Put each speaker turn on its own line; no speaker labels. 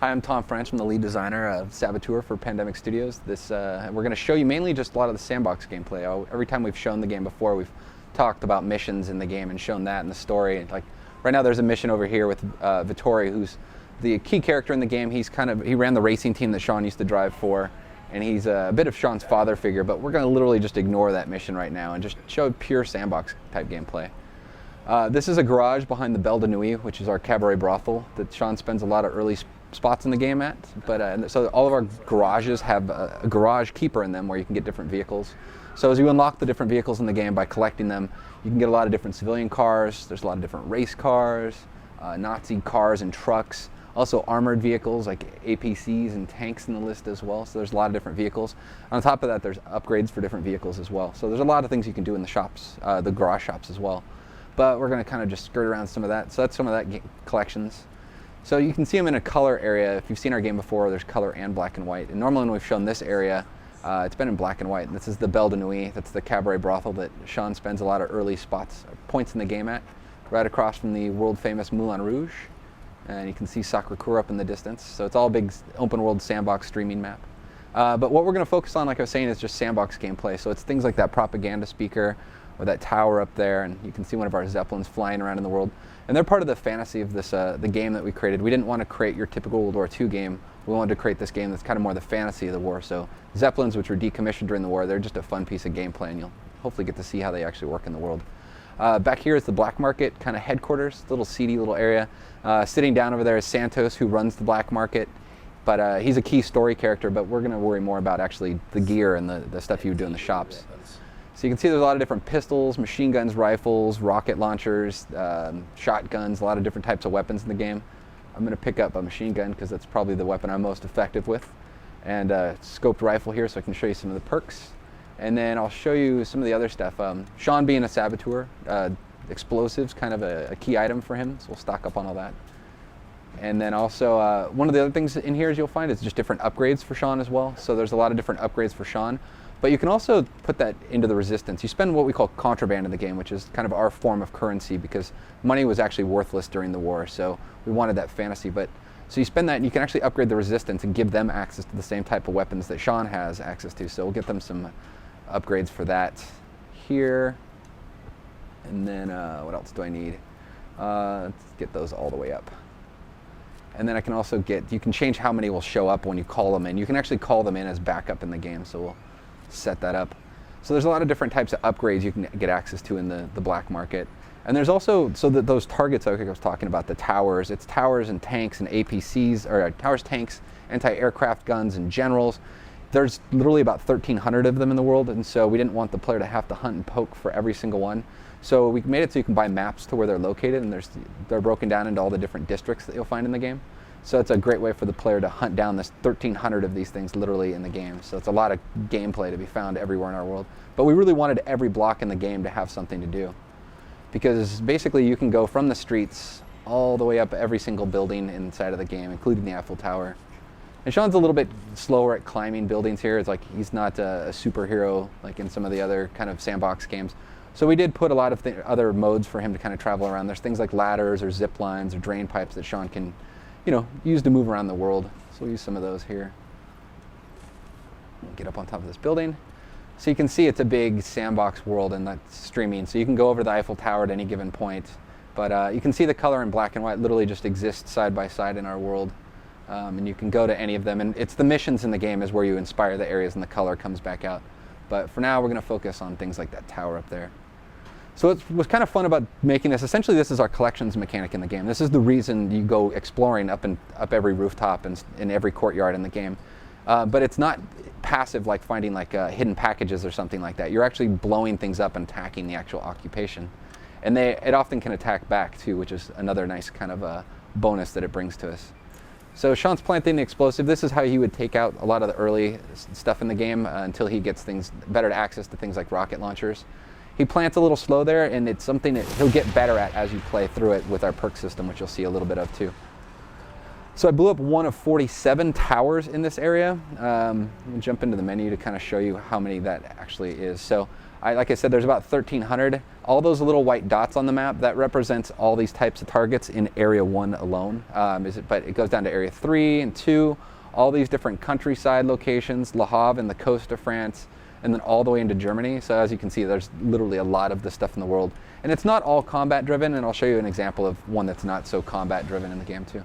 Hi, I'm Tom French. I'm the lead designer of Saboteur for Pandemic Studios. We're going to show you mainly just a lot of the sandbox gameplay. Every time we've shown the game before, we've talked about missions in the game and shown that in the story. Like right now, there's a mission over here with Vittori, who's the key character in the game. He ran the racing team that Sean used to drive for, and he's a bit of Sean's father figure. But we're going to literally just ignore that mission right now and just show pure sandbox type gameplay. This is a garage behind the Belle de Nuit, which is our cabaret brothel that Sean spends a lot of early spots in the game at. But so all of our garages have a garage keeper in them where you can get different vehicles. So as you unlock the different vehicles in the game by collecting them, you can get a lot of different civilian cars. There's a lot of different race cars, Nazi cars and trucks. Also armored vehicles like APCs and tanks in the list as well. So there's a lot of different vehicles. On top of that, there's upgrades for different vehicles as well. So there's a lot of things you can do in the shops, the garage shops as well. But we're going to kind of just skirt around some of that. So that's some of that collections. So you can see them in a color area. If you've seen our game before, there's color and black and white. And normally when we've shown this area, it's been in black and white. This is the Belle de Nuit. That's the cabaret brothel that Sean spends a lot of early points in the game at, right across from the world famous Moulin Rouge. And you can see Sacré-Cœur up in the distance. So it's all a big open world sandbox streaming map. But what we're going to focus on, like I was saying, is just sandbox gameplay. So it's things like that propaganda speaker, or that tower up there, and you can see one of our Zeppelins flying around in the world. And they're part of the fantasy of this, the game that we created. We didn't want to create your typical World War II game. We wanted to create this game that's kind of more the fantasy of the war. So Zeppelins, which were decommissioned during the war, they're just a fun piece of gameplay, and you'll hopefully get to see how they actually work in the world. Back here is the black market kind of headquarters, little seedy little area. Sitting down over there is Santos, who runs the black market. But he's a key story character, but we're going to worry more about actually the gear and the stuff you would do in the shops. So you can see there's a lot of different pistols, machine guns, rifles, rocket launchers, shotguns, a lot of different types of weapons in the game. I'm going to pick up a machine gun because that's probably the weapon I'm most effective with. And a scoped rifle here so I can show you some of the perks. And then I'll show you some of the other stuff. Sean being a saboteur, explosives, kind of a key item for him, so we'll stock up on all that. And then also, one of the other things in here, as you'll find, is just different upgrades for Sean as well. So there's a lot of different upgrades for Sean. But you can also put that into the resistance. You spend what we call contraband in the game, which is kind of our form of currency, because money was actually worthless during the war, so we wanted that fantasy. So you spend that and you can actually upgrade the resistance and give them access to the same type of weapons that Sean has access to. So we'll get them some upgrades for that here. And then what else do I need? Let's get those all the way up. And then I can also you can change how many will show up when you call them in. You can actually call them in as backup in the game, so we'll set that up. So there's a lot of different types of upgrades you can get access to in the black market. And there's also, so that those targets I was talking about, the towers, it's towers and tanks and APCs, or towers, tanks, anti-aircraft guns and generals. There's literally about 1,300 of them in the world, and so we didn't want the player to have to hunt and poke for every single one. So we made it so you can buy maps to where they're located, and they're broken down into all the different districts that you'll find in the game. So it's a great way for the player to hunt down this 1,300 of these things literally in the game. So it's a lot of gameplay to be found everywhere in our world. But we really wanted every block in the game to have something to do. Because basically you can go from the streets all the way up every single building inside of the game, including the Eiffel Tower. And Sean's a little bit slower at climbing buildings here. It's like he's not a superhero like in some of the other kind of sandbox games. So we did put a lot of other modes for him to kind of travel around. There's things like ladders or zip lines or drain pipes that Sean can use to move around the world. So we'll use some of those here. Get up on top of this building. So you can see it's a big sandbox world and that's streaming. So you can go over to the Eiffel Tower at any given point. But you can see the color in black and white literally just exists side by side in our world. And you can go to any of them. And it's the missions in the game is where you inspire the areas and the color comes back out. But for now, we're going to focus on things like that tower up there. So what's kind of fun about making this, essentially this is our collections mechanic in the game. This is the reason you go exploring up every rooftop and in every courtyard in the game. But it's not passive like finding like hidden packages or something like that. You're actually blowing things up and attacking the actual occupation. And it often can attack back too, which is another nice kind of bonus that it brings to us. So Sean's planting the explosive. This is how he would take out a lot of the early stuff in the game until he gets better access to things like rocket launchers. He plants a little slow there, and it's something that he'll get better at as you play through it with our perk system, which you'll see a little bit of too. So I blew up one of 47 towers in this area. We'll jump into the menu to kind of show you how many that actually is. So Like I said, there's about 1,300. All those little white dots on the map, that represents all these types of targets in Area 1 alone. But it goes down to Area 3 and 2, all these different countryside locations, Le Havre and the coast of France, and then all the way into Germany. So as you can see, there's literally a lot of this stuff in the world. And it's not all combat driven, and I'll show you an example of one that's not so combat driven in the game too.